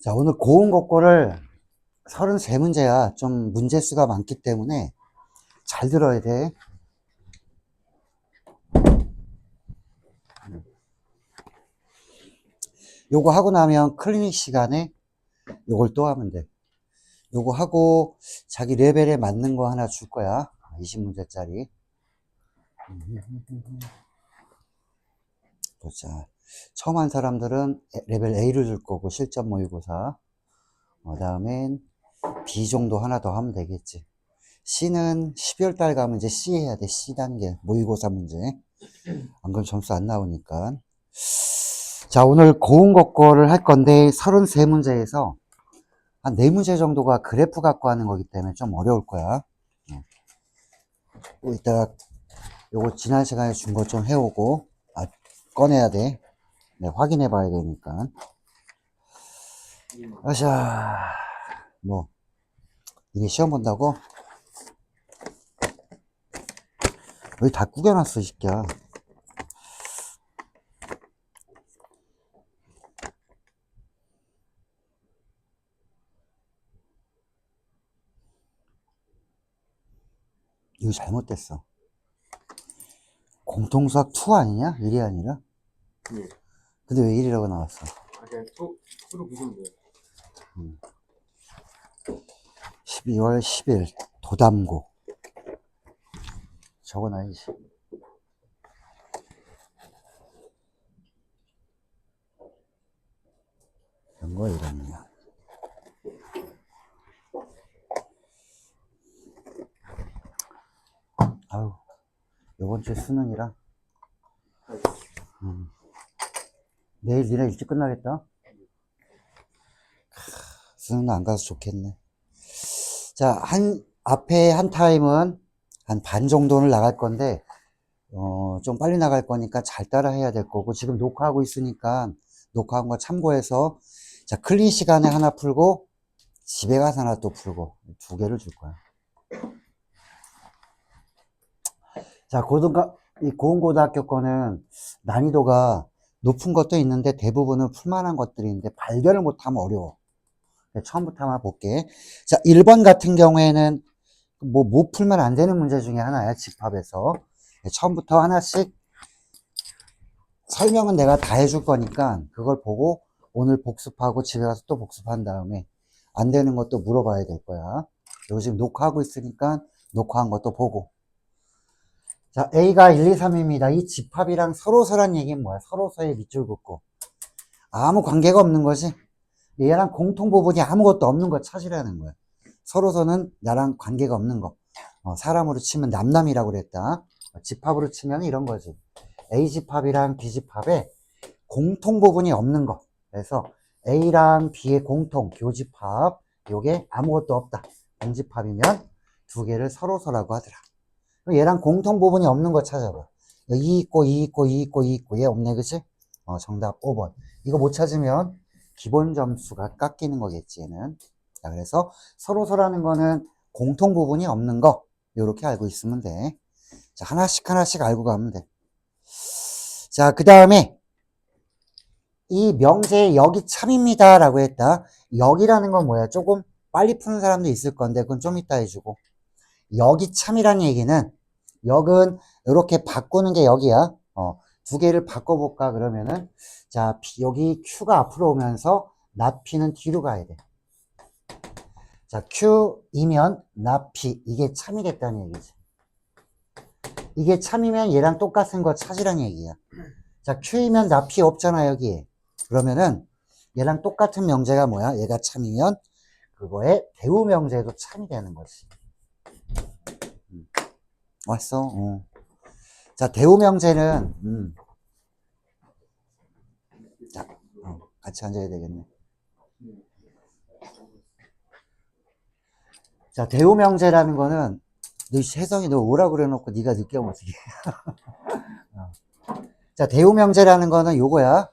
자, 오늘 고운곡고를 33문제야. 좀 문제수가 많기 때문에 잘 들어야 돼. 요거 하고 나면 클리닉 시간에 요걸 또 하면 돼. 요거 하고 자기 레벨에 맞는 거 하나 줄 거야. 20문제짜리. 보자. 처음 한 사람들은 레벨 A를 줄 거고, 실전 모의고사. 다음엔 B 정도 하나 더 하면 되겠지. C는 12월 달 가면 이제 C 해야 돼. C 단계. 모의고사 문제. 안 그러면 점수 안 나오니까. 자, 오늘 고운곡고를 할 건데 33문제에서 한 4문제 정도가 그래프 갖고 하는 거기 때문에 좀 어려울 거야. 이따 요거 지난 시간에 준 거 좀 해오고, 꺼내야 돼. 네, 확인해 봐야 되니까. 아샤, 뭐, 이게 시험 본다고? 여기 다 구겨놨어, 이 새끼야. 이거 잘못됐어. 공통수학 2 아니냐? 1이 아니라? 네. 근데 왜 1이라고 나왔어? 그냥 투로 보시면 돼요. 12월 10일 도담고. 적어놔야지. 이런 거 이러냐. 아유, 요번 주에 수능이라. 내일 니네 일찍 끝나겠다? 수능도 안 가서 좋겠네. 자, 앞에 한 타임은 한 반 정도는 나갈 건데, 좀 빨리 나갈 거니까 잘 따라 해야 될 거고, 지금 녹화하고 있으니까, 녹화한 거 참고해서, 자, 클린 시간에 하나 풀고, 집에 가서 하나 또 풀고, 2개를 줄 거야. 자, 이 고운고등학교 거는 난이도가 높은 것도 있는데 대부분은 풀만한 것들이 있는데 발견을 못하면 어려워. 처음부터 한번 볼게. 자, 1번 같은 경우에는 못 풀면 안 되는 문제 중에 하나야, 집합에서. 처음부터 하나씩 설명은 내가 다 해줄 거니까 그걸 보고 오늘 복습하고 집에 가서 또 복습한 다음에 안 되는 것도 물어봐야 될 거야. 그리고 지금 녹화하고 있으니까 녹화한 것도 보고. 자, A가 1, 2, 3입니다. 이 집합이랑 서로서란 얘기는 뭐야? 서로서의 밑줄 긋고. 아무 관계가 없는 거지. 얘랑 공통 부분이 아무것도 없는 거 찾으라는 거야. 서로서는 나랑 관계가 없는 거. 사람으로 치면 남남이라고 그랬다. 집합으로 치면 이런 거지. A집합이랑 B집합에 공통 부분이 없는 거. 그래서 A랑 B의 공통, 교집합, 요게 아무것도 없다. 공집합이면 2개를 서로서라고 하더라. 얘랑 공통 부분이 없는 거 찾아봐. 2 있고, 2 있고, 2 있고, 2 있고, 얘 없네, 그치? 정답 5번. 이거 못 찾으면 기본 점수가 깎이는 거겠지, 얘는. 자, 그래서 서로서라는 거는 공통 부분이 없는 거, 요렇게 알고 있으면 돼. 자, 하나씩 알고 가면 돼. 자, 그 다음에 이 명제에 여기 참입니다 라고 했다. 여기라는 건 뭐야? 조금 빨리 푸는 사람도 있을 건데 그건 좀 이따 해주고, 여기 참이라는 얘기는 역은 이렇게 바꾸는 게 여기야. 2개를 바꿔볼까 그러면은, 자, 여기 Q가 앞으로 오면서 나 P는 뒤로 가야 돼. 자, Q이면 나 P, 이게 참이겠다는 얘기지. 이게 참이면 얘랑 똑같은 거 찾으라는 얘기야. 자, Q이면 나 P 없잖아 여기에. 그러면은 얘랑 똑같은 명제가 뭐야? 얘가 참이면 그거에 대우 명제도 참이 되는 거지. 왔어? 자, 대우 명제는, 자, 같이 앉아야 되겠네. 자, 대우 명제라는 거는, 혜성이 너 오라고 그래 놓고 네가 늦게 오면 어떡해. 자, 대우 명제라는 거는 요거야.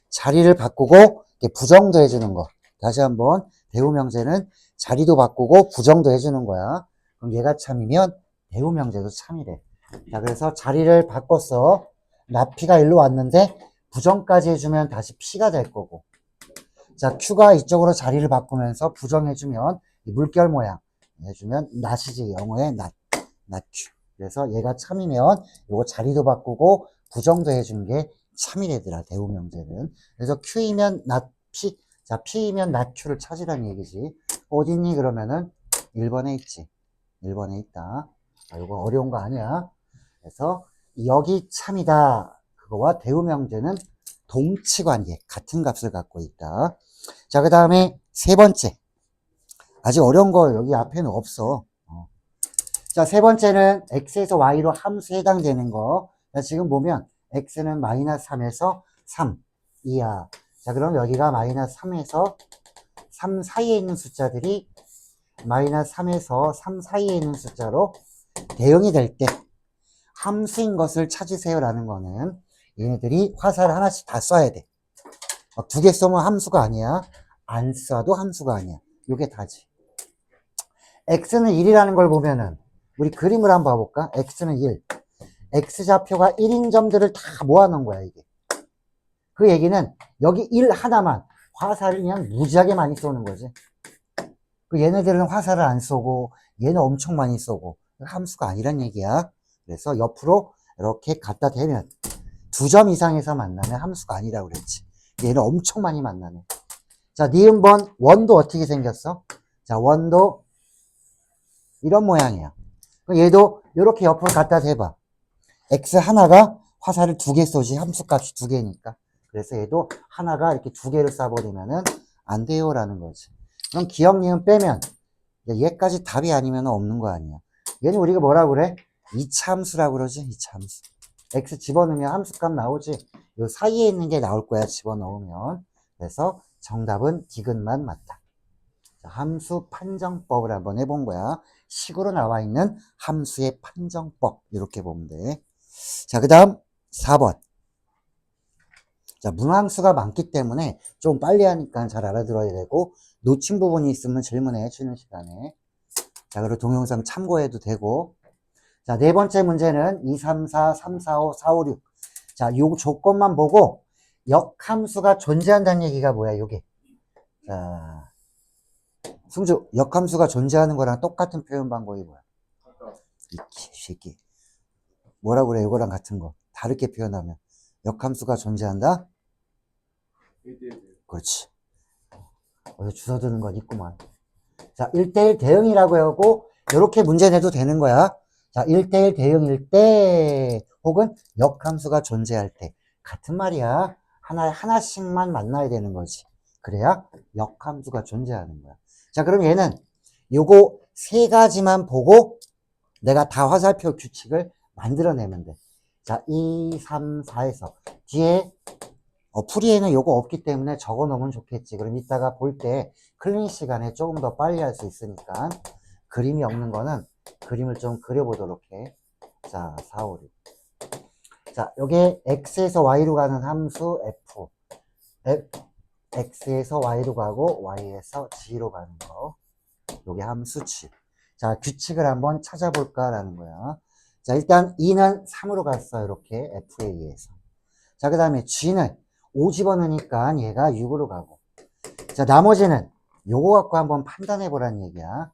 자리를 바꾸고 부정도 해주는 거. 다시 한번, 대우 명제는 자리도 바꾸고 부정도 해주는 거야. 그럼 얘가 참이면 대우 명제도 참이래. 자, 그래서 자리를 바꿨어. 나 P가 일로 왔는데 부정까지 해주면 다시 P가 될 거고, 자, Q가 이쪽으로 자리를 바꾸면서 부정해주면 이 물결 모양 해주면 낫이지. 영어의 낫, 낫Q. 그래서 얘가 참이면 요거 자리도 바꾸고 부정도 해준 게 참이 되더라. 대우명제는. 그래서 Q이면 낫 P. 자, P이면 낫 Q를 찾으라는 얘기지. 어딨니? 그러면은 1번에 있지. 1번에 있다. 아, 이거 어려운 거 아니야. 그래서 여기 참이다. 그거와 대우명제는 동치관계 같은 값을 갖고 있다. 자, 그 다음에 세 번째. 아직 어려운 거 여기 앞에는 없어. 자, 세 번째는 x에서 y로 함수에 해당되는 거. 자, 지금 보면 x는 마이너스 3에서 3 이하. 자, 그럼 여기가 마이너스 3에서 3 사이에 있는 숫자들이 마이너스 3에서 3 사이에 있는 숫자로 대응이 될 때 함수인 것을 찾으세요라는 거는 얘네들이 화살을 하나씩 다 쏴야 돼. 막 두 개 쏘면 함수가 아니야. 안 쏴도 함수가 아니야. 요게 다지. x는 1이라는 걸 보면은 우리 그림을 한번 봐볼까? x는 1. x좌표가 1인 점들을 다 모아놓은 거야, 이게. 그 얘기는 여기 1 하나만 화살을 그냥 무지하게 많이 쏘는 거지. 그 얘네들은 화살을 안 쏘고 얘는 엄청 많이 쏘고 함수가 아니란 얘기야. 그래서 옆으로 이렇게 갖다 대면 2점 이상에서 만나면 함수가 아니라고 그랬지. 얘는 엄청 많이 만나네. 자, 니은번 원도 어떻게 생겼어? 자, 원도 이런 모양이야. 얘도 이렇게 옆으로 갖다 대봐. x 하나가 화살을 2개 쏘지. 함수값이 2개니까. 그래서 얘도 하나가 이렇게 2개를 쏴버리면은 안 돼요라는 거지. 그럼 기억 니은 빼면 얘까지 답이 아니면 없는 거 아니야. 얘는 우리가 뭐라고 그래? 2차 함수라고 그러지. 2차 함수. x 집어넣으면 함수값 나오지. 요 사이에 있는 게 나올 거야. 집어넣으면. 그래서 정답은 디귿만 맞다. 자, 함수 판정법을 한번 해본 거야. 식으로 나와 있는 함수의 판정법. 이렇게 보면 돼. 자, 그 다음 4번. 자, 문항수가 많기 때문에 좀 빨리 하니까 잘 알아들어야 되고, 놓친 부분이 있으면 질문해 주는 시간에. 자, 그리고 동영상 참고해도 되고. 자, 네 번째 문제는 2, 3, 4, 3, 4, 5, 4, 5, 6. 자, 요 조건만 보고 역함수가 존재한다는 얘기가 뭐야, 요게. 자, 승주, 역함수가 존재하는 거랑 똑같은 표현 방법이 뭐야? 아까 이 새끼. 뭐라고 그래, 이거랑 같은 거. 다르게 표현하면. 역함수가 존재한다? 1대1. 그렇지. 어디 주워드는 건 있구만. 자, 1대1 대응이라고 하고, 이렇게 문제 내도 되는 거야. 자, 1대1 대응일 때, 혹은 역함수가 존재할 때. 같은 말이야. 하나씩만 만나야 되는 거지. 그래야 역함수가 존재하는 거야. 자, 그럼 얘는 요거 세 가지만 보고 내가 다 화살표 규칙을 만들어내면 돼. 자, 2, 3, 4에서 뒤에 풀이에는 요거 없기 때문에 적어 놓으면 좋겠지. 그럼 이따가 볼 때 클린 시간에 조금 더 빨리 할 수 있으니까 그림이 없는 거는 그림을 좀 그려보도록 해. 자, 4, 5, 6. 자, 요게 x에서 y로 가는 함수 f. x에서 y로 가고 y에서 g로 가는 거. 요게 함수 g. 자, 규칙을 한번 찾아볼까라는 거야. 자, 일단 2는 3으로 갔어. 이렇게 f에 의해서. 자, 그 다음에 g는 5 집어넣으니까 얘가 6으로 가고. 자, 나머지는 요거 갖고 한번 판단해 보라는 얘기야.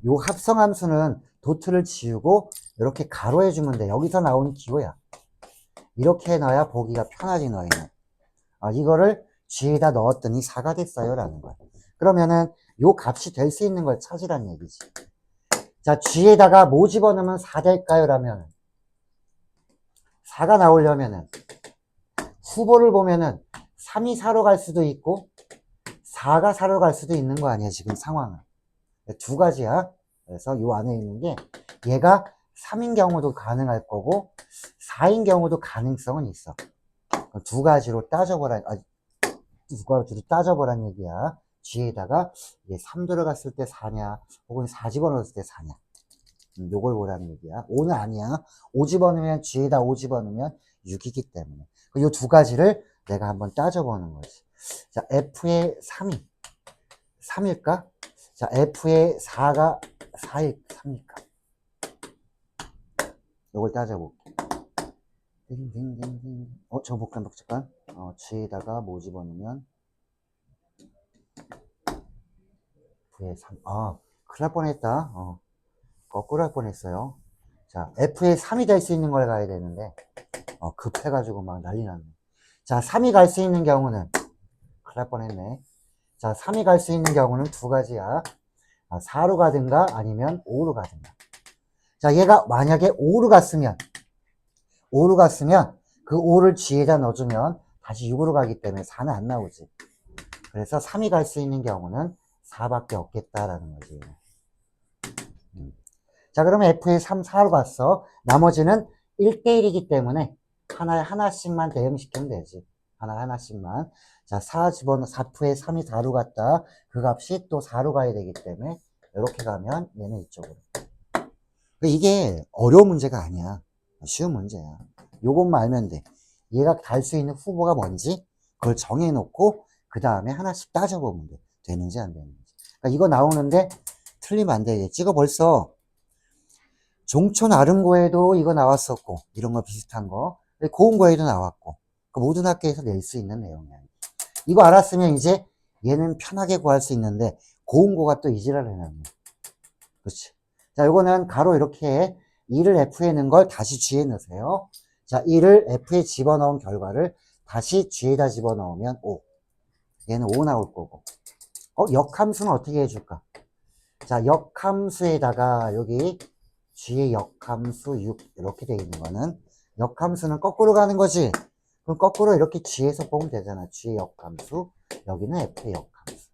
요 합성함수는 도트를 지우고 이렇게 가로해 주면 돼. 여기서 나온 기호야. 이렇게 넣어야 보기가 편하지, 너희는. 이거를 g에다 넣었더니 4가 됐어요 라는 거야. 그러면은 요 값이 될 수 있는 걸 찾으라는 얘기지. 자, g에다가 뭐 집어넣으면 4 될까요? 라면 4가 나오려면은 후보를 보면은 3이 4로 갈 수도 있고 4가 4로 갈 수도 있는 거 아니야, 지금 상황은. 두 가지야. 그래서 요 안에 있는 게 얘가 3인 경우도 가능할 거고 4인 경우도 가능성은 있어. 두 가지로 따져보란, 두 가지로 따져보란 얘기야. g에다가 이게 3 들어갔을 때 4냐 혹은 4 집어넣었을 때 4냐. 요걸 보라는 얘기야. 5는 아니야. 5 집어넣으면 g에다 5 집어넣으면 6이기 때문에. 요 두 가지를 내가 한번 따져보는 거지. 자, f의 3이 3일까? 자, f의 4가 3일까? 요걸 따져볼게. 딩딩딩딩. 저 잠깐. g에다가 뭐 집어넣으면 F의 3. 아, 큰일 날 뻔했다. 거꾸로 할 뻔했어요. 자, F의 3이 될 수 있는 걸 가야 되는데, 급해가지고 막 난리 났네. 자, 3이 갈 수 있는 경우는, 큰일 날 뻔했네. 자, 3이 갈 수 있는 경우는 두 가지야. 4로 가든가 아니면 5로 가든가. 자, 얘가 만약에 5로 갔으면 그 5를 G에다 넣어주면 다시 6으로 가기 때문에 4는 안 나오지. 그래서 3이 갈 수 있는 경우는 4밖에 없겠다라는 거지. 자, 그러면 F의 3, 4로 갔어. 나머지는 1대1이기 때문에 하나에 하나씩만 대응시키면 되지. 하나씩만. 자, 4 집어넣어. 4F의 3이 4로 갔다. 그 값이 또 4로 가야 되기 때문에 이렇게 가면 얘는 이쪽으로. 이게 어려운 문제가 아니야. 쉬운 문제야. 요것만 알면 돼. 얘가 갈 수 있는 후보가 뭔지 그걸 정해놓고 그 다음에 하나씩 따져보면 돼. 되는지 안 되는지. 그러니까 이거 나오는데 틀리면 안 되겠지. 이거 벌써 종촌 아름고에도 이거 나왔었고 이런 거 비슷한 거 고운고에도 나왔고 모든 학교에서 낼 수 있는 내용이야. 이거 알았으면 이제 얘는 편하게 구할 수 있는데 고운고가 또 이지랄을 해놨네. 그렇지. 자, 요거는 가로 이렇게 2를 F에 넣은 걸 다시 G에 넣으세요. 자, 2를 F에 집어넣은 결과를 다시 G에다 집어넣으면 5. 얘는 5 나올 거고. 역함수는 어떻게 해줄까? 자, 역함수에다가 여기 G의 역함수 6 이렇게 돼 있는 거는 역함수는 거꾸로 가는 거지. 그럼 거꾸로 이렇게 G에서 보면 되잖아. G의 역함수, 여기는 F의 역함수.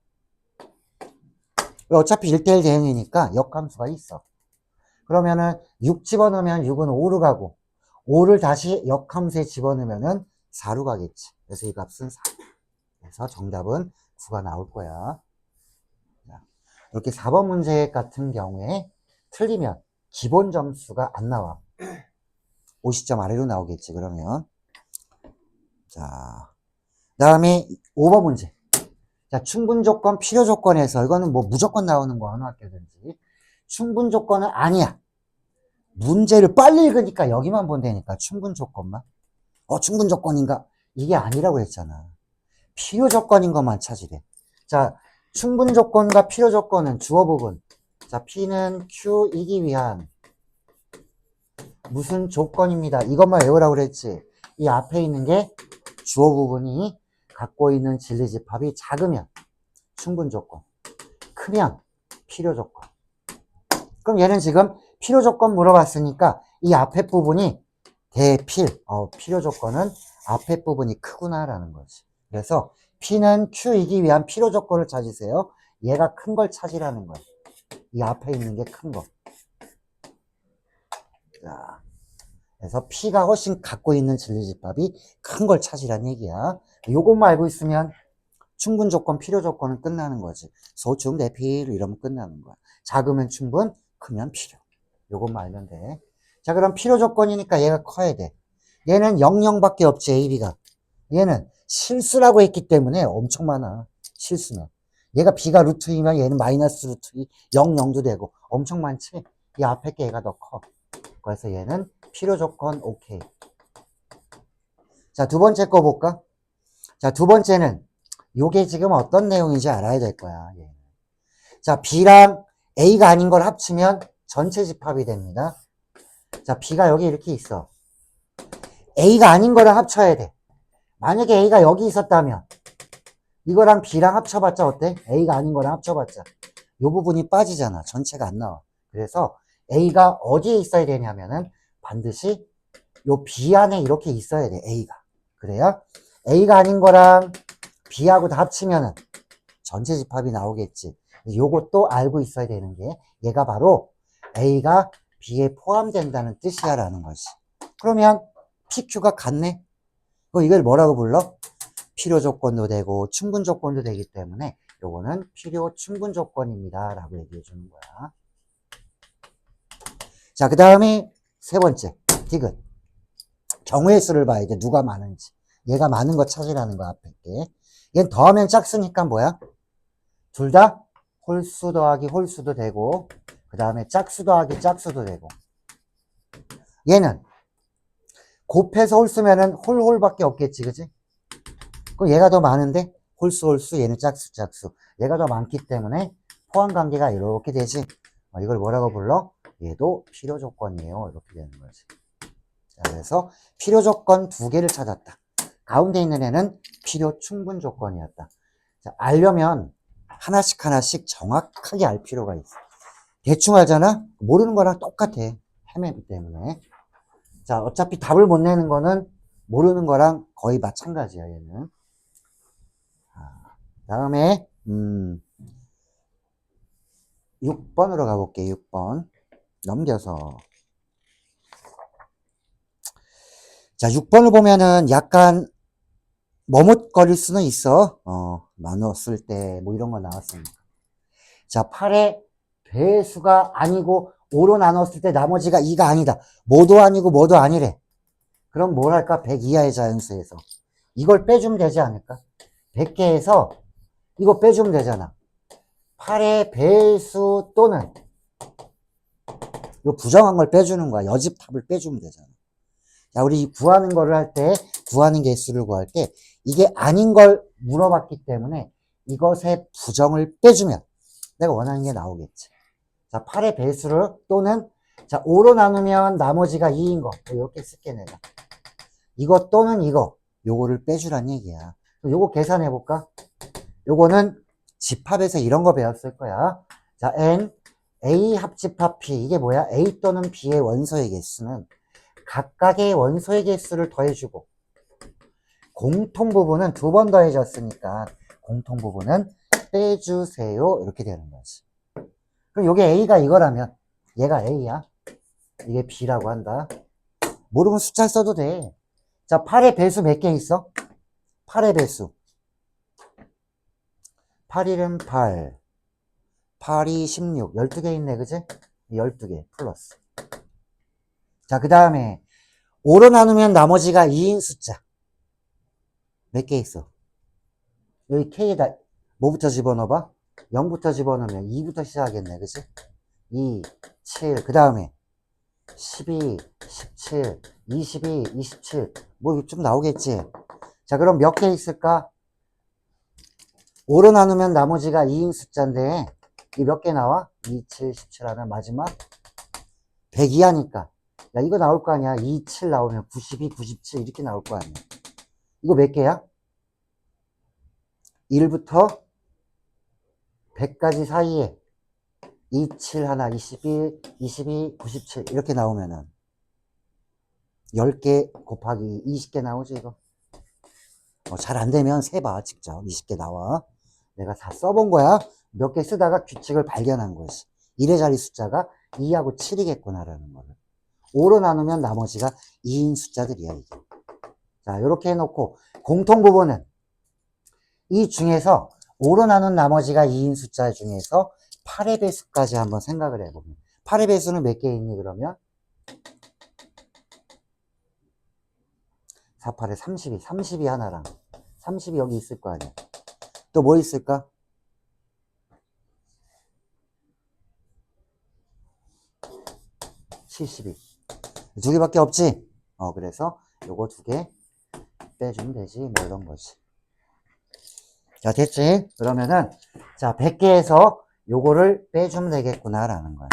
어차피 1대1 대응이니까 역함수가 있어. 그러면은 6 집어넣으면 6은 5로 가고 5를 다시 역함수에 집어넣으면은 4로 가겠지. 그래서 이 값은 4. 그래서 정답은 9가 나올 거야. 자, 이렇게 4번 문제 같은 경우에 틀리면 기본 점수가 안 나와. 50점 아래로 나오겠지, 그러면. 자, 그 다음에 5번 문제. 자, 충분 조건, 필요 조건에서, 이거는 뭐 무조건 나오는 거, 어느 학교든지. 충분 조건은 아니야. 문제를 빨리 읽으니까 여기만 본다니까, 충분 조건만. 충분 조건인가? 이게 아니라고 했잖아. 필요 조건인 것만 찾으래. 자, 충분 조건과 필요 조건은 주어 부분. 자, P는 Q이기 위한 무슨 조건입니다. 이것만 외우라고 그랬지. 이 앞에 있는 게 주어 부분이 갖고 있는 진리집합이 작으면 충분 조건, 크면 필요 조건. 그럼 얘는 지금 필요 조건 물어봤으니까 이 앞에 부분이 필요 조건은 앞에 부분이 크구나라는 거지. 그래서 P는 Q이기 위한 필요 조건을 찾으세요. 얘가 큰 걸 찾으라는 거야. 이 앞에 있는 게 큰 거. 자, 그래서 P가 훨씬 갖고 있는 진리집합이 큰 걸 찾으라는 얘기야. 요것만 알고 있으면 충분 조건, 필요 조건은 끝나는 거지. 소충, 대필 이러면 끝나는 거야. 작으면 충분, 크면 필요. 요것만 알면 돼. 자, 그럼 필요 조건이니까 얘가 커야 돼. 얘는 00밖에 없지, A, B가. 얘는 실수라고 했기 때문에 엄청 많아. 실수는. 얘가 B가 루트 2면 얘는 마이너스 루트 2, 0, 0도 되고 엄청 많지? 이 앞에 게 얘가 더 커. 그래서 얘는 필요 조건 오케이. 자, 두 번째 거 볼까? 자, 두 번째는 요게 지금 어떤 내용인지 알아야 될 거야. 예. 자, B랑 A가 아닌 걸 합치면 전체 집합이 됩니다. 자, B가 여기 이렇게 있어. A가 아닌 거랑 합쳐야 돼. 만약에 A가 여기 있었다면 이거랑 B랑 합쳐봤자 어때? A가 아닌 거랑 합쳐봤자 요 부분이 빠지잖아. 전체가 안 나와. 그래서 A가 어디에 있어야 되냐면은 반드시 요 B 안에 이렇게 있어야 돼. A가. 그래야 A가 아닌 거랑 B하고 다 합치면은 전체 집합이 나오겠지. 요것도 알고 있어야 되는 게 얘가 바로 A가 B에 포함된다는 뜻이야 라는 것이. 그러면 PQ가 같네? 이걸 뭐라고 불러? 필요 조건도 되고 충분 조건도 되기 때문에 요거는 필요 충분 조건입니다 라고 얘기해 주는 거야. 자, 그 다음에 세 번째 디귿. 경우의 수를 봐야 돼. 누가 많은지. 얘가 많은 거 찾으라는 거 앞에 게. 얘는 더하면 짝수니까 뭐야? 둘 다 홀수 더하기 홀수도 되고 그 다음에 짝수 더하기 짝수도 되고 얘는 곱해서 홀수면은 홀밖에 없겠지, 그지? 그럼 얘가 더 많은데 홀수 얘는 짝수 얘가 더 많기 때문에 호환관계가 이렇게 되지. 이걸 뭐라고 불러? 얘도 필요조건이에요. 이렇게 되는 거지. 자, 그래서 필요조건 두 개를 찾았다. 가운데 있는 애는 필요충분조건이었다. 자, 알려면 하나씩 하나씩 정확하게 알 필요가 있어. 대충 알잖아? 모르는 거랑 똑같아. 헤매기 때문에. 자, 어차피 답을 못 내는 거는 모르는 거랑 거의 마찬가지야, 얘는. 다음에 6번으로 가볼게. 6번 넘겨서. 자, 6번을 보면은 약간 머뭇거릴 수는 있어. 나눴을 때 뭐 이런 거 나왔으니까. 자, 8의 배수가 아니고 5로 나눴을 때 나머지가 2가 아니다. 뭐도 아니고 뭐도 아니래. 그럼 뭘 할까? 100 이하의 자연수에서 이걸 빼주면 되지 않을까? 100개에서 이거 빼주면 되잖아. 8의 배수 또는 이 부정한 걸 빼주는 거야. 여집합을 빼주면 되잖아. 자, 우리 구하는 거를 할 때, 구하는 개수를 구할 때 이게 아닌 걸 물어봤기 때문에 이것의 부정을 빼주면 내가 원하는 게 나오겠지. 자, 8의 배수를 또는 자, 5로 나누면 나머지가 2인 거. 이렇게 쓸게 내가. 이거 또는 이거. 요거를 빼주란 얘기야. 요거 계산해 볼까? 요거는 집합에서 이런 거 배웠을 거야. 자, n a 합집합 p 이게 뭐야? a 또는 b의 원소의 개수는 각각의 원소의 개수를 더해주고 공통 부분은 두 번 더해졌으니까 공통 부분은 빼주세요. 이렇게 되는 거지. 그럼 요게 a가 이거라면 얘가 a야. 이게 b라고 한다. 모르면 숫자 써도 돼. 자, 8의 배수 몇 개 있어? 8의 배수. 8일은 8. 8이 16. 12개 있네, 그지? 12개 플러스. 자, 그 다음에 5로 나누면 나머지가 2인 숫자. 몇 개 있어? 여기 K에다 뭐부터 집어넣어봐? 0부터 집어넣으면 2부터 시작하겠네, 그지? 2, 7, 그 다음에 12, 17, 22, 27. 뭐 좀 나오겠지? 자, 그럼 몇 개 있을까? 5로 나누면 나머지가 2인 숫자인데 이 몇 개 나와? 2, 7, 17 하면 마지막 102 하니까 야, 이거 나올 거 아니야? 2, 7 나오면 92, 97 이렇게 나올 거 아니야? 이거 몇 개야? 1부터 100까지 사이에 2, 7 하나, 21, 22, 97 이렇게 나오면은 10개 곱하기 20개 나오지 이거. 잘 안 되면 세봐 직접. 20개 나와. 내가 다 써본 거야. 몇 개 쓰다가 규칙을 발견한 것이 1의 자리 숫자가 2하고 7이겠구나라는 거를. 5로 나누면 나머지가 2인 숫자들이야 이게. 자, 이렇게 해놓고 공통 부분은 이 중에서 5로 나눈 나머지가 2인 숫자 중에서 8의 배수까지 한번 생각을 해보면 8의 배수는 몇 개 있니 그러면? 4, 8에 32, 32 하나랑 30이 여기 있을 거 아니야. 또 뭐 있을까? 72. 두 개밖에 없지? 그래서 요거 두 개 빼주면 되지. 뭐 이런 거지. 자, 됐지? 그러면은, 자, 100개에서 요거를 빼주면 되겠구나라는 거야.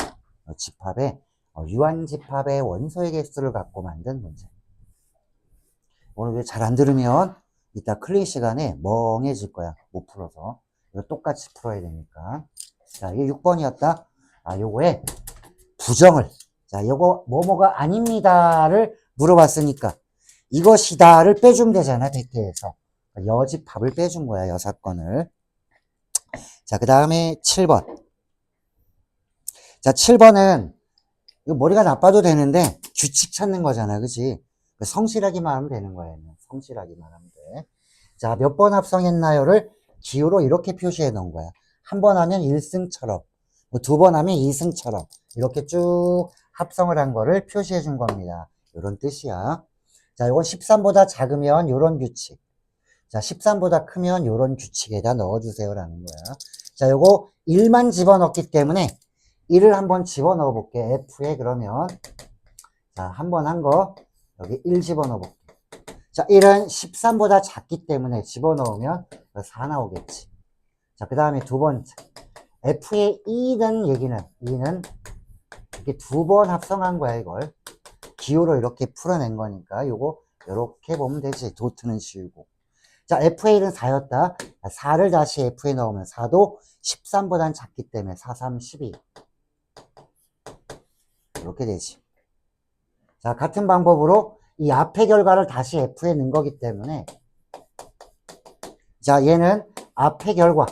집합에, 유한집합의 원소의 개수를 갖고 만든 문제. 오늘 왜 잘 안 들으면 이따 클린 시간에 멍해질 거야. 못 풀어서. 이거 똑같이 풀어야 되니까. 자, 이게 6번이었다. 요거에 부정을. 자, 요거 뭐뭐가 아닙니다를 물어봤으니까 이것이다를 빼주면 되잖아. 100개에서. 여집합을 빼준 거야. 여사건을. 자, 그 다음에 7번. 자, 7번은 이거 머리가 나빠도 되는데 규칙 찾는 거잖아. 그치? 성실하기만 하면 되는 거야. 성실하기만 하면 돼. 자, 몇 번 합성했나요를 기호로 이렇게 표시해 놓은 거야. 한 번 하면 1승처럼, 두 번 하면 2승처럼 이렇게 쭉 합성을 한 거를 표시해 준 겁니다. 이런 뜻이야. 자, 이건 13보다 작으면 이런 규칙. 자, 13보다 크면 이런 규칙에다 넣어주세요 라는 거야. 자, 요거 1만 집어넣기 때문에 1을 한번 집어넣어 볼게. F에 그러면 자, 한 번 한 거 여기 1 집어넣어 볼게. 자, 1은 13보다 작기 때문에 집어넣으면 4 나오겠지. 자, 그 다음에 두 번째 F의 2는 얘기는, 2는 이렇게 두 번 합성한 거야, 이걸. 기호로 이렇게 풀어낸 거니까, 요거, 요렇게 보면 되지. 도트는 씌우고. 자, F의 1은 4였다. 4를 다시 F에 넣으면 4도 13보단 작기 때문에 4, 3, 12. 이렇게 되지. 자, 같은 방법으로 이 앞의 결과를 다시 F에 넣은 거기 때문에, 자, 얘는 앞의 결과.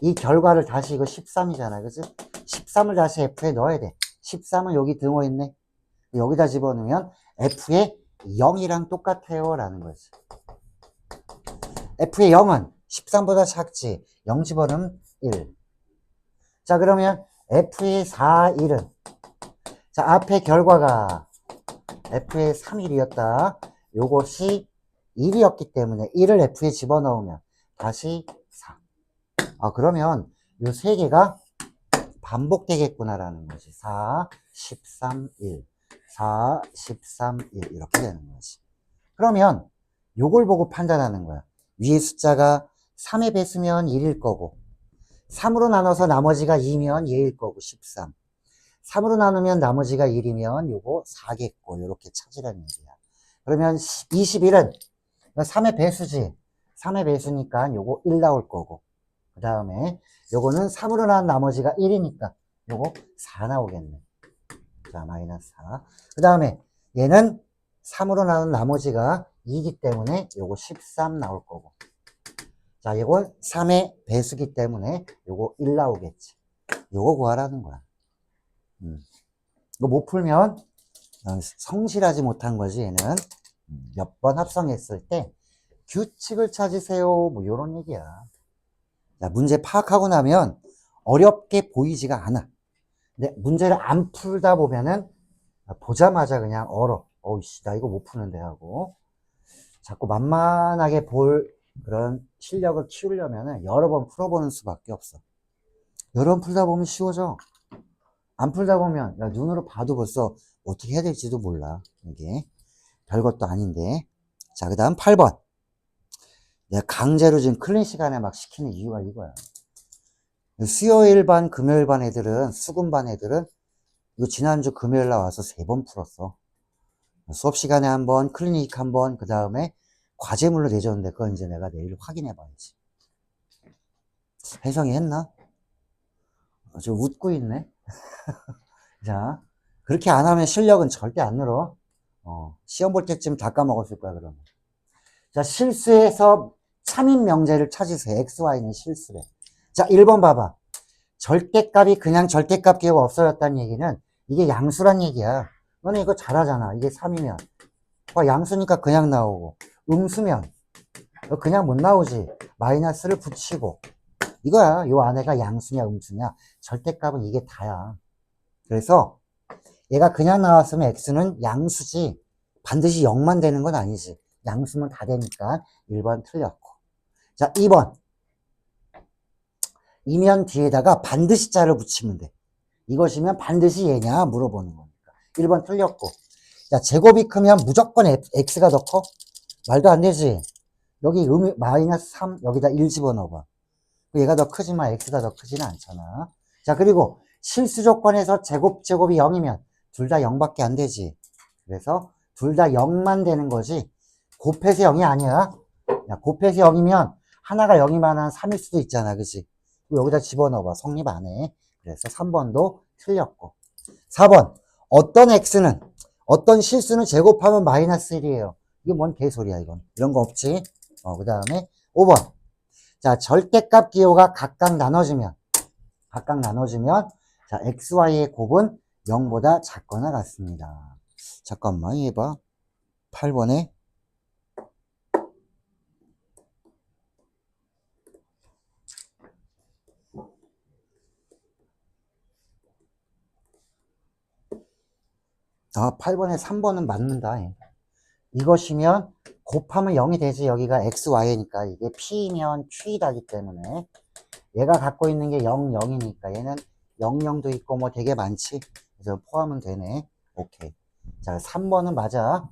이 결과를 다시 이거 13이잖아. 그치? 13을 다시 F에 넣어야 돼. 13은 여기 등호 있네. 여기다 집어넣으면 F의 0이랑 똑같아요. 라는 거지. F의 0은 13보다 작지. 0 집어넣으면 1. 자, 그러면 F의 4, 1은, 자, 앞의 결과가 F의 3, 1이었다. 요것이 1이었기 때문에 1을 F에 집어넣으면 다시 4. 아, 그러면 요 세 개가 반복되겠구나라는 거지. 4, 13, 1. 4, 13, 1. 이렇게 되는 거지. 그러면 요걸 보고 판단하는 거야. 위에 숫자가 3의 배수면 1일 거고, 3으로 나눠서 나머지가 2면 얘일 거고, 13. 3으로 나누면 나머지가 1이면 요거 4겠고, 요렇게 찾으라는 얘기야. 그러면 21은 3의 배수지. 3의 배수니까 요거 1 나올 거고, 그 다음에 요거는 3으로 나눈 나머지가 1이니까 요거 4 나오겠네. 자, 마이너스 4. 그 다음에 얘는 3으로 나눈 나머지가 2이기 때문에 요거 13 나올 거고. 자, 이건 3의 배수기 때문에 요거 1 나오겠지. 요거 구하라는 거야. 이거 못 풀면 성실하지 못한 거지, 얘는. 몇 번 합성했을 때 규칙을 찾으세요. 뭐 요런 얘기야. 자, 문제 파악하고 나면 어렵게 보이지가 않아. 근데 문제를 안 풀다 보면은 보자마자 그냥 얼어. 어이씨, 나 이거 못 푸는데 하고. 자꾸 만만하게 볼 그런 실력을 키우려면은 여러 번 풀어보는 수밖에 없어. 여러 번 풀다 보면 쉬워져. 안 풀다 보면 야, 눈으로 봐도 벌써 어떻게 해야 될지도 몰라. 이게 별것도 아닌데. 자, 그 다음 8번. 내가 강제로 지금 클린 시간에 막 시키는 이유가 이거야. 수요일 반, 금요일 반 애들은, 수금 반 애들은 이거 지난주 금요일 날 와서 3번 풀었어. 수업 시간에 한 번, 클리닉 한 번, 그 다음에 과제물로 내줬는데 그건 이제 내가 내일 확인해 봐야지. 혜성이 했나? 저 웃고 있네. 자, 그렇게 안 하면 실력은 절대 안 늘어. 시험 볼 때쯤 다 까먹었을 거야, 그러면. 자, 실수해서 참인 명제를 찾으세요. XY는 실수래. 자, 1번 봐봐. 절대값이 그냥 절대값 기호가 없어졌다는 얘기는 이게 양수란 얘기야. 너는 이거 잘하잖아. 이게 3이면. 양수니까 그냥 나오고. 음수면 그냥 못 나오지. 마이너스를 붙이고. 이거야. 요 안에가 양수냐 음수냐. 절대값은 이게 다야. 그래서 얘가 그냥 나왔으면 x는 양수지 반드시 0만 되는 건 아니지. 양수면 다 되니까 1번 틀렸고. 자, 2번. 이면 뒤에다가 반드시 자를 붙이면 돼. 이것이면 반드시 얘냐 물어보는 거니까. 1번 틀렸고. 자, 제곱이 크면 무조건 x가 더 커? 말도 안 되지. 여기 마이너스 3 여기다 1 집어넣어봐. 얘가 더 크지만 x가 더 크지는 않잖아. 자, 그리고 실수 조건에서 제곱이 0이면 둘 다 0밖에 안 되지. 그래서 둘 다 0만 되는 거지. 곱해서 0이 아니야. 야, 곱해서 0이면 하나가 0이면 3일 수도 있잖아. 그치? 여기다 집어넣어봐. 성립 안 해. 그래서 3번도 틀렸고. 4번. 어떤 실수는 제곱하면 마이너스 1이에요. 이게 뭔 개소리야, 이건. 이런 거 없지? 그 다음에 5번. 자, 절대값 기호가 각각 나눠지면, 자, XY의 곱은 0보다 작거나 같습니다. 잠깐만, 얘 봐. 8번에. 아, 8번에 3번은 맞는다. 이것이면 곱하면 0이 되지. 여기가 XY니까 이게 P면 Q이다기 때문에 얘가 갖고 있는 게 0, 0이니까 얘는 0, 0도 있고 뭐 되게 많지. 그래서 포함은 되네. 오케이. 자, 3번은 맞아.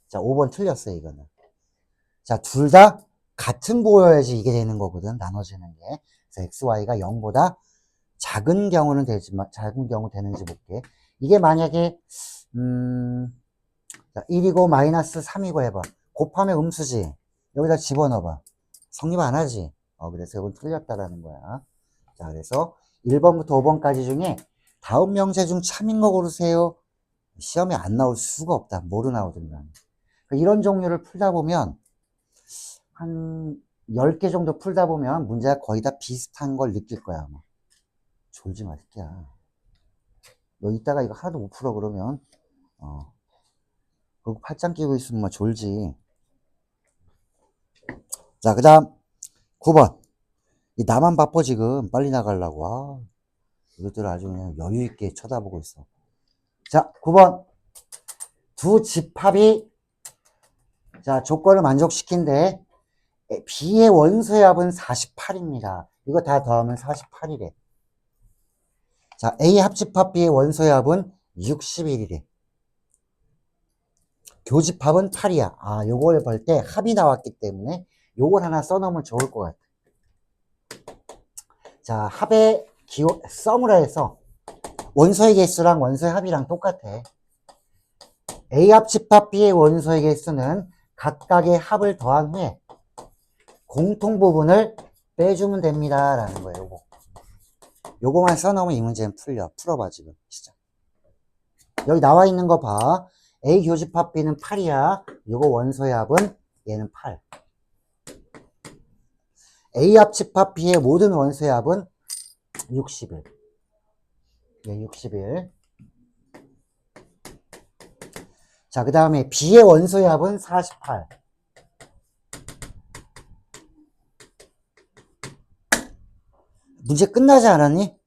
자, 5번 틀렸어, 이거는. 자, 둘 다 같은 보여야지 이게 되는 거거든. 나눠지는 게. 그래서 xy가 0보다 작은 경우는 되지만, 작은 경우 되는지 볼게. 이게 만약에, 자, 1이고 마이너스 3이고 해봐. 곱하면 음수지. 여기다 집어넣어봐. 성립 안 하지. 그래서 이건 틀렸다라는 거야. 자, 그래서 1번부터 5번까지 중에 다음 명세 중 참인 거 고르세요. 시험에 안 나올 수가 없다. 뭐로 나오든가. 이런 종류를 풀다 보면, 한 10개 정도 풀다 보면 문제가 거의 다 비슷한 걸 느낄 거야, 아마. 졸지 마, 새끼야. 너 이따가 이거 하나도 못 풀어, 그러면. 그리고 팔짱 끼고 있으면 막 졸지. 자, 그 다음, 9번. 나만 바빠, 지금. 빨리 나가려고. 이것들 아주 그냥 여유있게 쳐다보고 있어. 자, 9번. 두 집합이, 자, 조건을 만족시킨데, B의 원소의 합은 48입니다. 이거 다 더하면 48이래. 자, A 합집합 B의 원소의 합은 61이래. 교집합은 8이야. 요걸 볼 때 합이 나왔기 때문에 요걸 하나 써놓으면 좋을 것 같아. 자, 합의 썸으로 해서 원소의 개수랑 원소의 합이랑 똑같아. A 합집합 B의 원소의 개수는 각각의 합을 더한 후에 공통 부분을 빼주면 됩니다. 라는 거예요, 요거. 요거만 써놓으면 이 문제는 풀어봐, 지금. 시작. 여기 나와 있는 거 봐. A 교집합 B는 8이야. 요거 원소의 합은 얘는 8. A 합집합 B의 모든 원소의 합은 61. 예, 61. 자, 그 다음에 B의 원소의 합은 48. 문제 끝나지 않았니?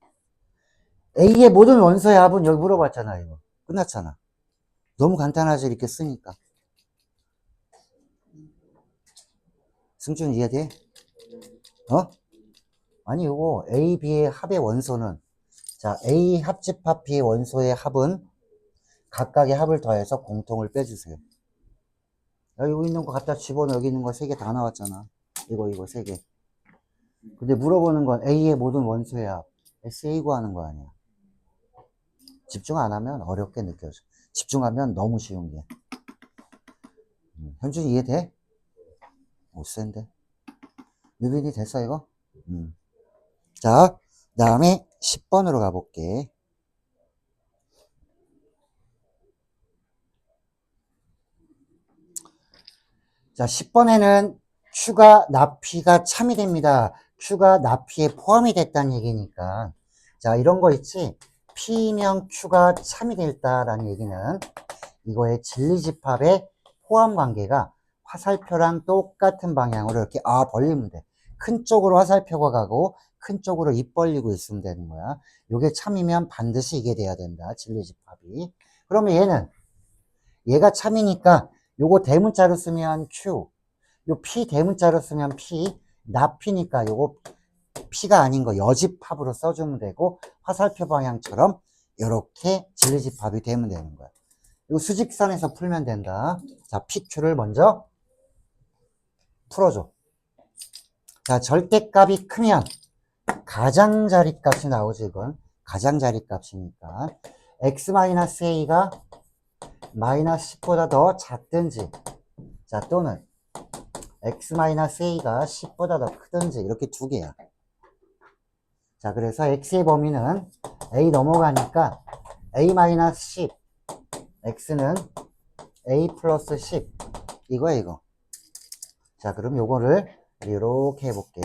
A의 모든 원소의 합은 여기 물어봤잖아, 이거. 끝났잖아. 너무 간단하지, 이렇게 쓰니까. 승준 이해돼? 아니, 이거 A, B의 합의 원소는, 자, A 합집합 B의 원소의 합은 각각의 합을 더해서 공통을 빼주세요. 여기 있는 거 갖다 집어넣어. 여기 있는 거 3개 다 나왔잖아. 이거 3개. 근데 물어보는 건 A의 모든 원소의 합. SA 구하는 거 아니야. 집중 안 하면 어렵게 느껴져. 집중하면 너무 쉬운 게. 현준이 이해돼? 오, 센데. 유빈이 됐어, 이거? 자, 그 다음에 10번으로 가볼게. 자, 10번에는 Q가 납P가 참이 됩니다. Q가 납P에 포함이 됐다는 얘기니까. 자, 이런 거 있지? P명 Q가 참이 됐다라는 얘기는 이거의 진리집합의 포함 관계가 화살표랑 똑같은 방향으로 이렇게 벌리면 돼. 큰 쪽으로 화살표가 가고 큰 쪽으로 입 벌리고 있으면 되는 거야. 요게 참이면 반드시 이게 돼야 된다. 진리집합이. 그러면 얘가 참이니까 요거 대문자로 쓰면 Q, 요 P 대문자로 쓰면 P, 납P니까 요거 P가 아닌 거 여집합으로 써주면 되고 화살표 방향처럼 이렇게 진리집합이 되면 되는 거야. 요 수직선에서 풀면 된다. 자, PQ를 먼저 풀어줘. 자, 절대값이 크면 가장자리값이 나오지, 이건. 가장자리값이니까. X-A가 마이너스 10보다 더 작든지, 자, 또는 X-A가 10보다 더 크든지, 이렇게 두 개야. 자, 그래서 X의 범위는 A 넘어가니까 A-10, X는 A 플러스 10. 이거야, 이거. 자, 그럼 요거를 이렇게 해볼게.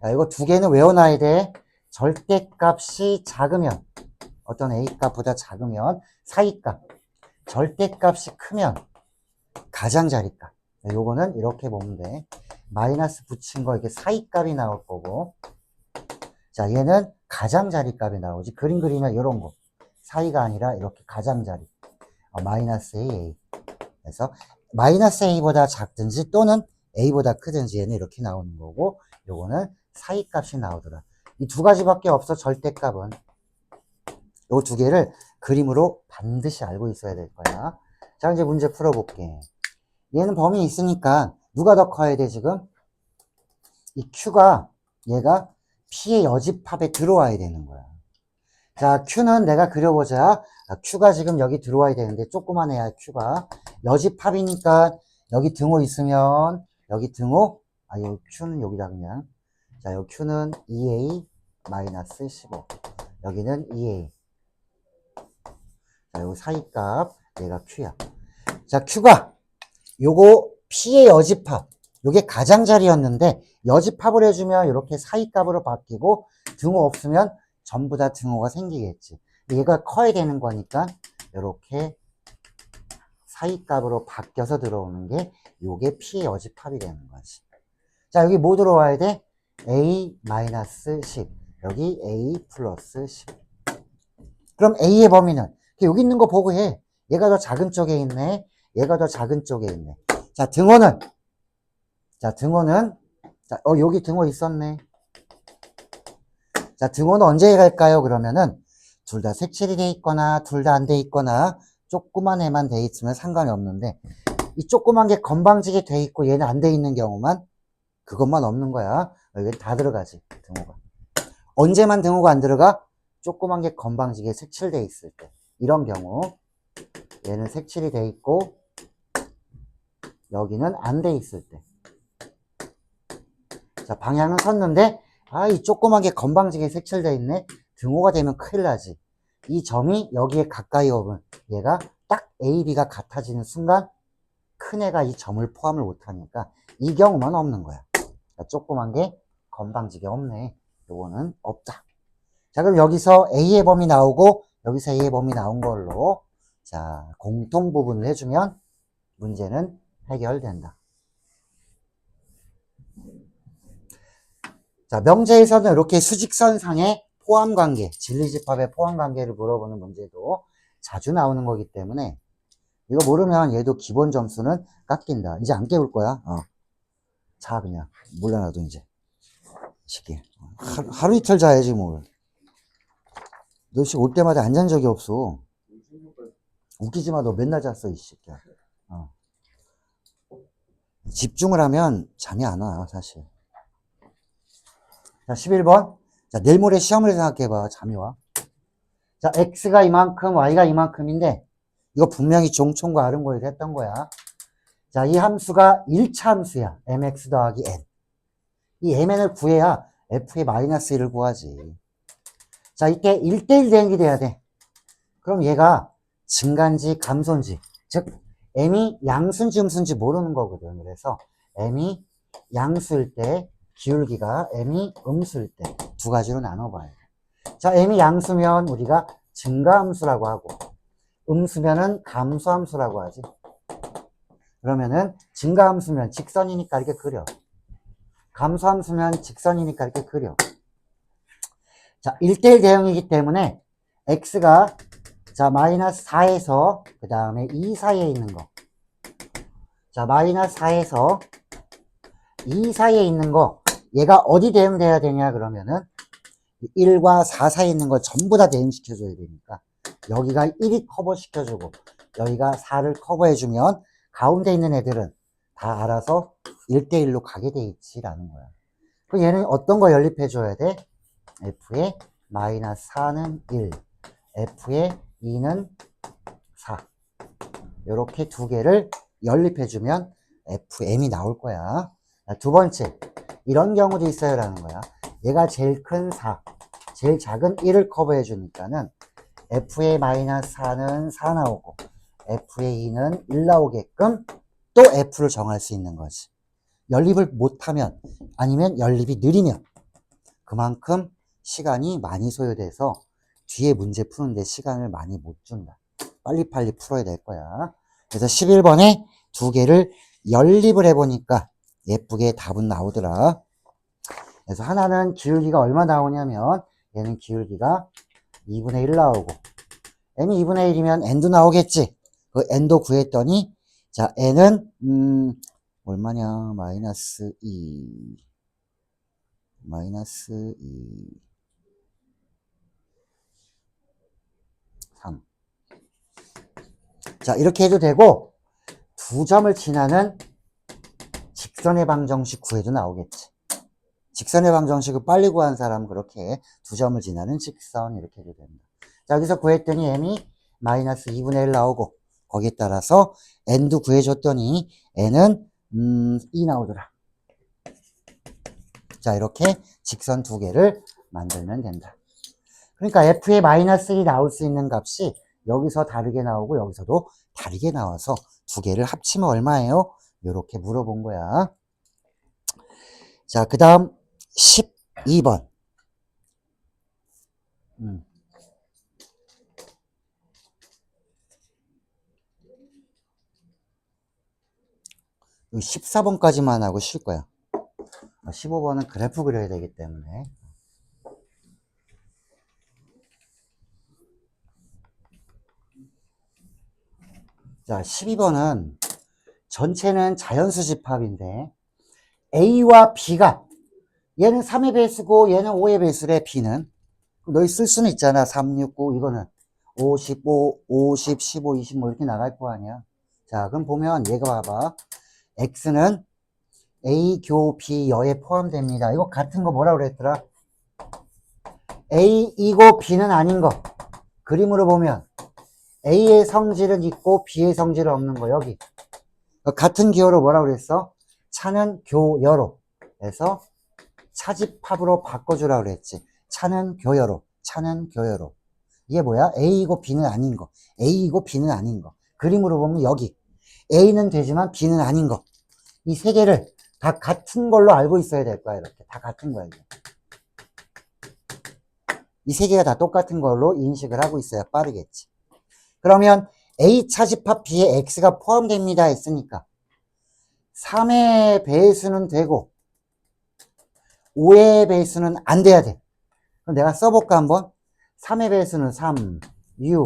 자, 이거 두 개는 외워놔야 돼. 절대값이 작으면, 어떤 A 값보다 작으면 사이값. 절대값이 크면 가장자리값. 요거는 이렇게 보면 돼. 마이너스 붙인 거 이렇게 사이값이 나올 거고. 자, 얘는 가장자리값이 나오지. 그림 그리면 이런 거. 사이가 아니라 이렇게 가장자리. 마이너스 A. 그래서 마이너스 A보다 작든지 또는 A보다 크든지 얘는 이렇게 나오는 거고, 요거는 사이값이 나오더라. 이 두 가지밖에 없어, 절대값은. 요 두 개를 그림으로 반드시 알고 있어야 될 거야. 자, 이제 문제 풀어볼게. 얘는 범위 있으니까 누가 더 커야 돼, 지금? 이 Q가 얘가 P의 여집합에 들어와야 되는 거야. 자, Q는 내가 그려보자. Q가 지금 여기 들어와야 되는데 조그만 애야, Q가. 여집합이니까 여기 등호 있으면 여기 등호, 여기 Q는 여기다 그냥. 자, 여기 Q는 2A-15. 여기는 2A. 자, 여기 사이값, 얘가 Q야. 자, Q가 요거 P의 여집합. 요게 가장자리였는데 여집합을 해주면 이렇게 사이값으로 바뀌고 등호 없으면 전부 다 등호가 생기겠지. 얘가 커야 되는 거니까 이렇게 사이값으로 바뀌어서 들어오는 게 요게 P의 여집합이 되는 거지. 자, 여기 뭐 들어와야 돼? A-10. 여기 A 플러스 10. 그럼 A의 범위는 여기 있는 거 보고 해. 얘가 더 작은 쪽에 있네. 얘가 더 작은 쪽에 있네. 자, 등호는 여기 등호 있었네. 자, 등호는 언제 갈까요? 그러면은 둘 다 색칠이 돼 있거나 둘 다 안 돼 있거나 조그만 애만 돼 있으면 상관이 없는데 이 조그만 게 건방지게 돼 있고 얘는 안 돼 있는 경우만 그것만 없는 거야. 여기 다 들어가지, 등호가. 언제만 등호가 안 들어가? 조그만 게 건방지게 색칠돼 있을 때. 이런 경우 얘는 색칠이 돼 있고 여기는 안 돼 있을 때. 자, 방향은 섰는데 이 조그만 게 건방지게 색칠돼 있네. 등호가 되면 큰일 나지. 이 점이 여기에 가까이 오면 얘가 딱 A, B가 같아지는 순간 큰 애가 이 점을 포함을 못하니까 이 경우만 없는 거야. 자, 조그만 게 건방지게 없네. 요거는 없다. 자, 그럼 여기서 A의 범위 나오고 여기서 A의 범위 나온 걸로 자, 공통 부분을 해주면 문제는 해결된다. 자, 명제에서는 이렇게 수직선상의 포함관계, 진리집합의 포함관계를 물어보는 문제도 자주 나오는 거기 때문에 이거 모르면 얘도 기본 점수는 깎인다. 이제 안 깨울 거야. 자, 그냥 몰라놔도 이제 시키. 하루 이틀 자야지 뭘. 너 지금 올 때마다 안 잔 적이 없어. 웃기지 마. 너 맨날 잤어, 이 새끼야. 집중을 하면 잠이 안 와, 사실. 자, 11번. 자, 내일 모레 시험을 생각해봐. 잠이 와. 자, x가 이만큼, y가 이만큼인데, 이거 분명히 종촌과 아름고에서 했던 거야. 자, 이 함수가 1차 함수야. mx 더하기 n. 이 mn을 구해야 f의 마이너스 1을 구하지. 자, 이때 1대1 대응이 돼야 돼. 그럼 얘가 증가인지 감소인지, 즉, m이 양수인지 음수인지 모르는 거거든. 그래서 m이 양수일 때, 기울기가 m이 음수일 때 두 가지로 나눠봐야 돼. 자, m이 양수면 우리가 증가함수라고 하고 음수면은 감소함수라고 하지. 그러면은 증가함수면 직선이니까 이렇게 그려. 감소함수면 직선이니까 이렇게 그려. 자, 1대1 대응이기 때문에 x가 자, 마이너스 4에서 그 다음에 2 사이에 있는 거. 자, 마이너스 4에서 2 사이에 있는 거 얘가 어디 대응돼야 되냐 그러면은 1과 4 사이에 있는 걸 전부 다 대응시켜줘야 되니까 여기가 1이 커버시켜주고 여기가 4를 커버해주면 가운데 있는 애들은 다 알아서 1대1로 가게 돼 있지라는 거야. 그럼 얘는 어떤 거 연립해줘야 돼? f의 마이너스 4는 1, f의 2는 4. 이렇게 두 개를 연립해주면 fm이 나올 거야. 두 번째, 이런 경우도 있어요 라는 거야. 얘가 제일 큰 4, 제일 작은 1을 커버해 주니까는 f의 마이너스 4는 4 나오고 f의 2는 1 나오게끔 또 f를 정할 수 있는 거지. 연립을 못하면 아니면 연립이 느리면 그만큼 시간이 많이 소요돼서 뒤에 문제 푸는데 시간을 많이 못 준다. 빨리빨리 풀어야 될 거야. 그래서 11번에 두 개를 연립을 해보니까 예쁘게 답은 나오더라. 그래서 하나는 기울기가 얼마 나오냐면 얘는 기울기가 2분의 1 나오고 m이 2분의 1이면 n도 나오겠지. 그 n도 구했더니 자 n은 얼마냐 마이너스 2 3. 자 이렇게 해도 되고 두 점을 지나는 직선의 방정식 구해도 나오겠지. 직선의 방정식을 빨리 구한 사람은 그렇게 두 점을 지나는 직선 이렇게 해도 됩니다. 자, 여기서 구했더니 m이 마이너스 2분의 1 나오고 거기에 따라서 n도 구해줬더니 n은 2 나오더라. 자, 이렇게 직선 두 개를 만들면 된다. 그러니까 f의 마이너스 1이 나올 수 있는 값이 여기서 다르게 나오고 여기서도 다르게 나와서 두 개를 합치면 얼마예요? 이렇게 물어본 거야. 자, 그 다음 12번. 14번까지만 하고 쉴 거야. 15번은 그래프 그려야 되기 때문에. 자, 12번은 전체는 자연수 집합인데 A와 B가 얘는 3의 배수고 얘는 5의 배수래. B는 너희 쓸 수는 있잖아. 3, 6, 9 이거는 55, 50, 15, 20 뭐 이렇게 나갈 거 아니야. 자, 그럼 보면 얘가 봐봐. X는 A, 교, B, 여에 포함됩니다. 이거 같은 거 뭐라 그랬더라? A이고 B는 아닌 거. 그림으로 보면 A의 성질은 있고 B의 성질은 없는 거. 여기 같은 기호로 뭐라 그랬어? 차는 교여로 해서 차집합으로 바꿔주라 그랬지. 차는 교여로, 차는 교여로. 이게 뭐야? A이고 B는 아닌 거. A이고 B는 아닌 거. 그림으로 보면 여기 A는 되지만 B는 아닌 거. 이 세 개를 다 같은 걸로 알고 있어야 될 거야. 이렇게 다 같은 거야. 이 세 개가 다 똑같은 걸로 인식을 하고 있어야 빠르겠지. 그러면 A 차집합 B에 X가 포함됩니다 했으니까 3의 배수는 되고 5의 배수는 안 돼야 돼. 그럼 내가 써볼까 한번? 3의 배수는 3, 6,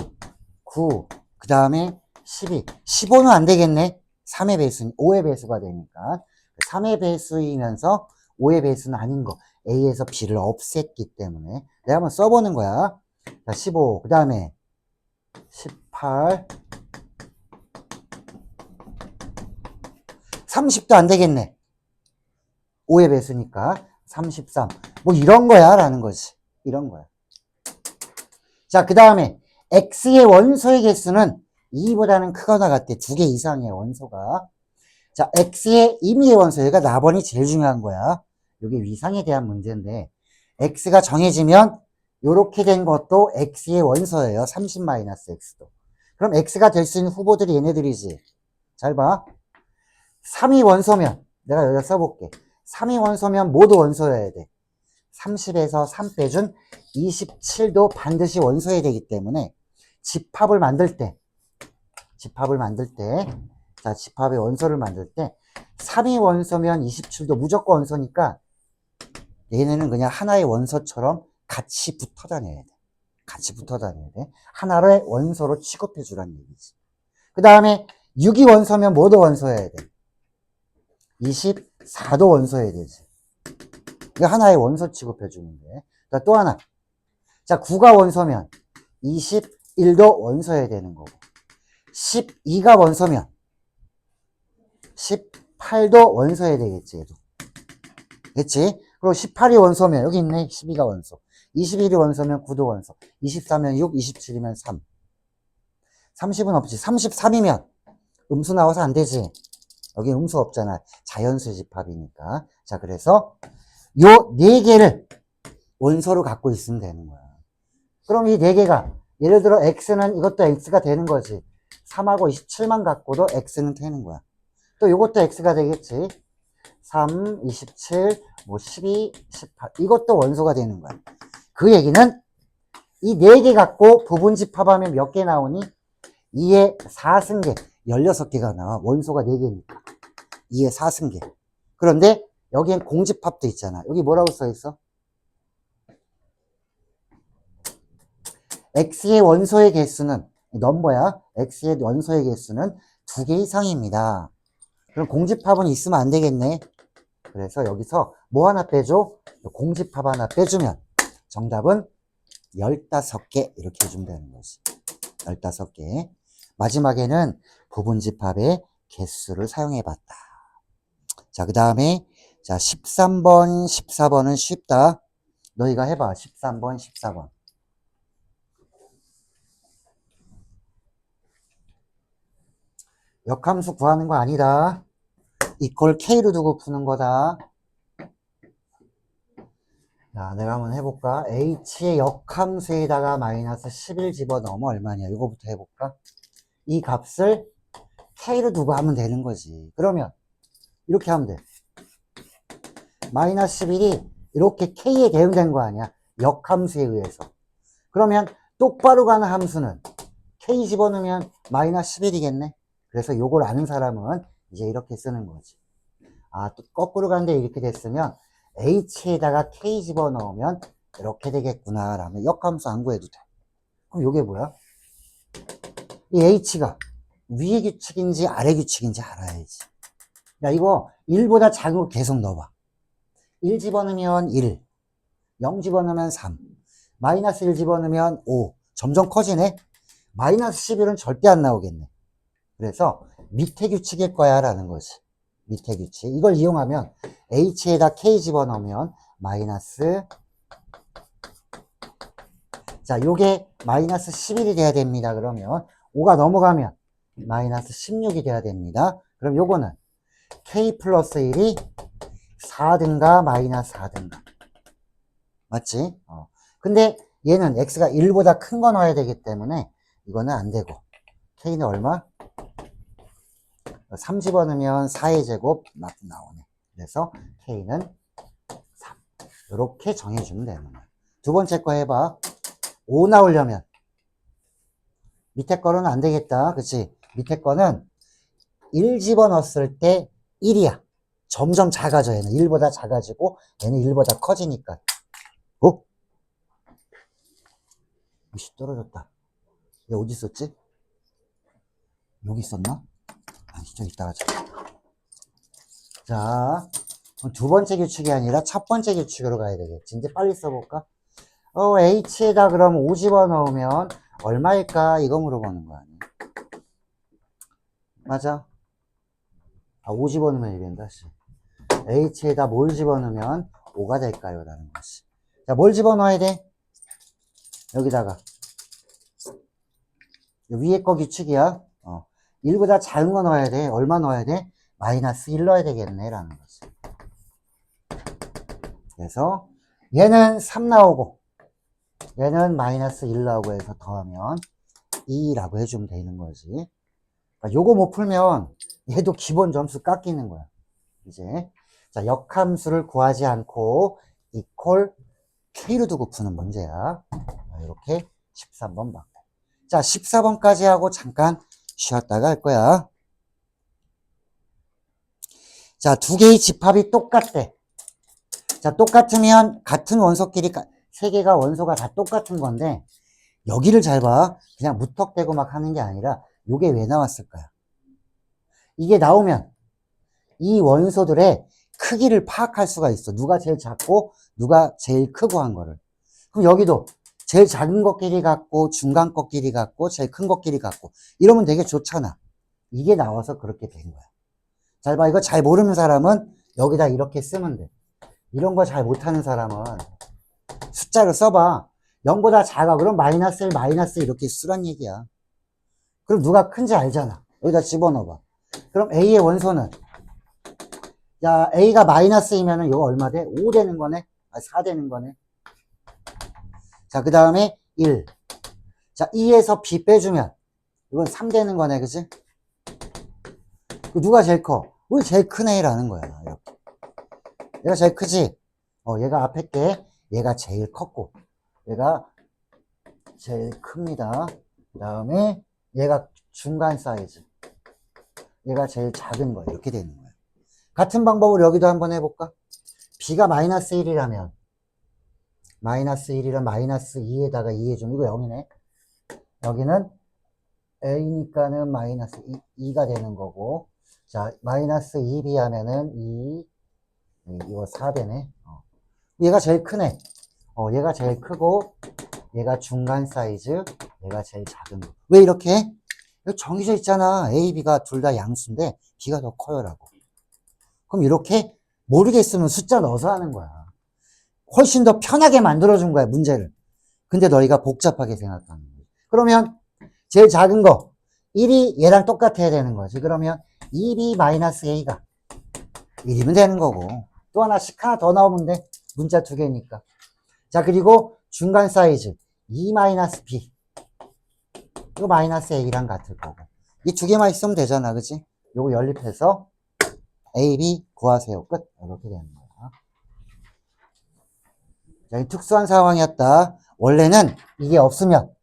9, 그 다음에 12. 15는 안 되겠네. 3의 배수는 5의 배수가 되니까 3의 배수이면서 5의 배수는 아닌 거. A에서 B를 없앴기 때문에 내가 한번 써보는 거야. 자, 15, 그 다음에 18, 30도 안 되겠네. 5의 배수니까 33. 뭐 이런 거야 라는 거지. 이런 거야. 자, 그 다음에 X의 원소의 개수는 2보다는 크거나 같대. 2개 이상의 원소가. 자, X의 임의의 원소. 얘가 나번이 제일 중요한 거야. 이게 위상에 대한 문제인데 X가 정해지면 요렇게 된 것도 X의 원소예요. 30-X도. 그럼 X가 될 수 있는 후보들이 얘네들이지. 잘 봐. 3이 원소면 내가 여기다 써볼게. 3이 원소면 모두 원소여야 돼. 30에서 3 빼준 27도 반드시 원소여야 되기 때문에 집합을 만들 때 자, 집합의 원소를 만들 때 3이 원소면 27도 무조건 원소니까 얘네는 그냥 하나의 원소처럼 같이 붙어 다녀야 돼. 같이 붙어 다녀야 돼. 하나를 원소로 취급해 주라는 얘기지. 그 다음에 6이 원소면 모두 원소여야 돼. 24도 원소여야 되지. 이거 하나의 원소 취급해 주는데. 자, 또 하나. 자, 9가 원소면 21도 원소여야 되는 거고. 12가 원소면 18도 원소여야 되겠지, 얘도. 그치? 그리고 18이 원소면, 여기 있네. 12가 원소. 21이 원소면 9도 원소. 24면 6, 27이면 3. 30은 없지. 33이면 음수 나와서 안 되지. 여기 음수 없잖아. 자연수 집합이니까. 자, 그래서 요 네 개를 원소로 갖고 있으면 되는 거야. 그럼 이 네 개가, 예를 들어 X는 이것도 X가 되는 거지. 3하고 27만 갖고도 X는 되는 거야. 또 요것도 X가 되겠지. 3, 27, 뭐 12, 18. 이것도 원소가 되는 거야. 그 얘기는 이 네 개 갖고 부분 집합하면 몇 개 나오니? 2의 4승계. 16개가 나와. 원소가 4개니까. 2의 4승계. 그런데 여기엔 공집합도 있잖아. 여기 뭐라고 써 있어? X의 원소의 개수는, 넘버야. X의 원소의 개수는 2개 이상입니다. 그럼 공집합은 있으면 안 되겠네. 그래서 여기서 뭐 하나 빼줘? 공집합 하나 빼주면 정답은 15개 이렇게 해주면 되는 거지. 15개. 마지막에는 부분집합의 개수를 사용해 봤다. 자, 그 다음에 자, 13번, 14번은 쉽다. 너희가 해봐. 13번, 14번. 역함수 구하는 거 아니다. 이퀄 K로 두고 푸는 거다. 자, 내가 한번 해볼까? H의 역함수에다가 마이너스 11 집어넣으면 얼마냐? 이거부터 해볼까? 이 값을 K로 두고 하면 되는 거지. 그러면 이렇게 하면 돼. 마이너스 11이 이렇게 K에 대응된 거 아니야? 역함수에 의해서. 그러면 똑바로 가는 함수는 K 집어넣으면 마이너스 11이겠네. 그래서 요걸 아는 사람은 이제 이렇게 쓰는 거지. 아, 또 거꾸로 가는데 이렇게 됐으면 H에다가 K 집어넣으면 이렇게 되겠구나 라면 역함수 안 구해도 돼. 그럼 요게 뭐야? 이 H가 위의 규칙인지 아래 규칙인지 알아야지. 야, 이거 1보다 작은 거 계속 넣어봐. 1 집어넣으면 1, 0 집어넣으면 3, 마이너스 1 집어넣으면 5. 점점 커지네. 마이너스 11은 절대 안 나오겠네. 그래서 밑에 규칙일 거야 라는 거지. 밑에 규칙. 이걸 이용하면 H에다 K 집어넣으면 마이너스, 자, 요게 마이너스 11이 돼야 됩니다. 그러면 5가 넘어가면 마이너스 16이 돼야 됩니다. 그럼 요거는 K 플러스 1이 4든가 마이너스 4든가. 맞지? 근데 얘는 X가 1보다 큰 거 넣어야 되기 때문에 이거는 안 되고. K는 얼마? 3 집어넣으면 4의 제곱 막 나오네. 그래서 K는 3. 이렇게 정해주면 되는 거야. 두 번째 거 해봐. 5 나오려면 밑에 거는 안 되겠다. 그치? 밑에 거는 1 집어넣었을 때 1이야. 점점 작아져. 얘는 1보다 작아지고 얘는 1보다 커지니까. 오? 이씨, 떨어졌다. 얘 어디 있었지? 여기 있었나? 아니, 저기 있다가. 자, 두 번째 규칙이 아니라 첫 번째 규칙으로 가야 되겠지. 이제 빨리 써볼까? H에다 그럼 5 집어넣으면 얼마일까? 이거 물어보는 거 아니야? 맞아. 아, 5 집어넣으면 이된다. H에다 뭘 집어넣으면 5가 될까요? 라는 것이. 자, 뭘 집어넣어야 돼? 여기다가. 위에 거 규칙이야. 1보다 작은 거 넣어야 돼. 얼마 넣어야 돼? 마이너스 1 넣어야 되겠네. 라는 거지. 그래서 얘는 3 나오고 얘는 마이너스 1 나오고 해서 더하면 2라고 해주면 되는 거지. 그러니까 요거 못 풀면 얘도 기본 점수 깎이는 거야. 이제 자, 역함수를 구하지 않고 이퀄 K로 두고 푸는 문제야. 이렇게 13번 받고. 자, 14번까지 하고 잠깐 쉬었다가 할 거야. 자, 두 개의 집합이 똑같대. 자, 똑같으면 같은 원소끼리, 세 개가 원소가 다 똑같은 건데, 여기를 잘 봐. 그냥 무턱대고 막 하는 게 아니라, 요게 왜 나왔을까요? 이게 나오면, 이 원소들의 크기를 파악할 수가 있어. 누가 제일 작고, 누가 제일 크고 한 거를. 그럼 여기도 제일 작은 것끼리 같고, 중간 것끼리 같고, 제일 큰 것끼리 같고, 이러면 되게 좋잖아. 이게 나와서 그렇게 된 거야. 잘 봐. 이거 잘 모르는 사람은 여기다 이렇게 쓰면 돼. 이런 거 잘 못하는 사람은 숫자를 써봐. 0보다 작아. 그럼 마이너스 1, 마이너스 이렇게 쓰란 얘기야. 그럼 누가 큰지 알잖아. 여기다 집어넣어봐. 그럼 A의 원소는, 야, A가 마이너스이면은 이거 얼마 돼? 5 되는 거네? 아, 4 되는 거네? 자, 그 다음에 1. 자, 2에서 B 빼주면 이건 3 되는 거네, 그치? 누가 제일 커? 우리 제일 큰 A라는 거야. 이렇게. 얘가 제일 크지? 얘가 앞에 게 얘가 제일 컸고 얘가 제일 큽니다. 그 다음에 얘가 중간 사이즈, 얘가 제일 작은 거 이렇게 되는 거예요. 같은 방법으로 여기도 한번 해볼까? B가 마이너스 1이라면 마이너스 1이랑 마이너스 2에다가 2해주면 이거 0이네. 여기는 A니까는 마이너스 2가 되는 거고, 자, 마이너스 2B 하면은 2, 이거 4되네. 얘가 제일 크네. 얘가 제일 크고, 얘가 중간 사이즈, 얘가 제일 작은 거. 왜 이렇게 해? 이거 정해져 있잖아. A, B가 둘 다 양수인데, B가 더 커요라고. 그럼 이렇게 모르겠으면 숫자 넣어서 하는 거야. 훨씬 더 편하게 만들어준 거야, 문제를. 근데 너희가 복잡하게 생각하는 거야. 그러면 제일 작은 거 1이 얘랑 똑같아야 되는 거지. 그러면 2b-a가 1이면 되는 거고, 또 하나씩 하나 더 나오면 돼. 문자 두 개니까. 자, 그리고 중간 사이즈 2-b 이거 마이너스 a랑 같을 거고, 이 두 개만 있으면 되잖아, 그치? 요거 연립해서 a, b 구하세요. 끝. 이렇게 되는 거야. 자, 이 특수한 상황이었다. 원래는 이게 없으면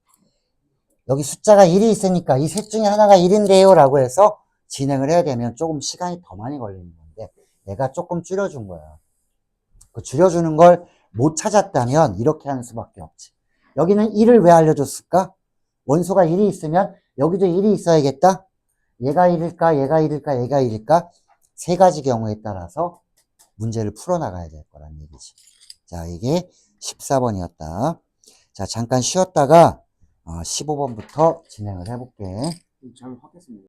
여기 숫자가 1이 있으니까 이 셋 중에 하나가 1인데요 라고 해서 진행을 해야 되면 조금 시간이 더 많이 걸리는 건데, 내가 조금 줄여준 거야. 그 줄여주는 걸 못 찾았다면 이렇게 하는 수밖에 없지. 여기는 1을 왜 알려줬을까? 원소가 1이 있으면 여기도 1이 있어야겠다. 얘가 1일까, 얘가 1일까, 얘가 1일까? 세 가지 경우에 따라서 문제를 풀어나가야 될 거란 얘기지. 자, 이게 14번이었다. 자, 잠깐 쉬었다가 15번부터 진행을 해볼게. 잘 확했습니다.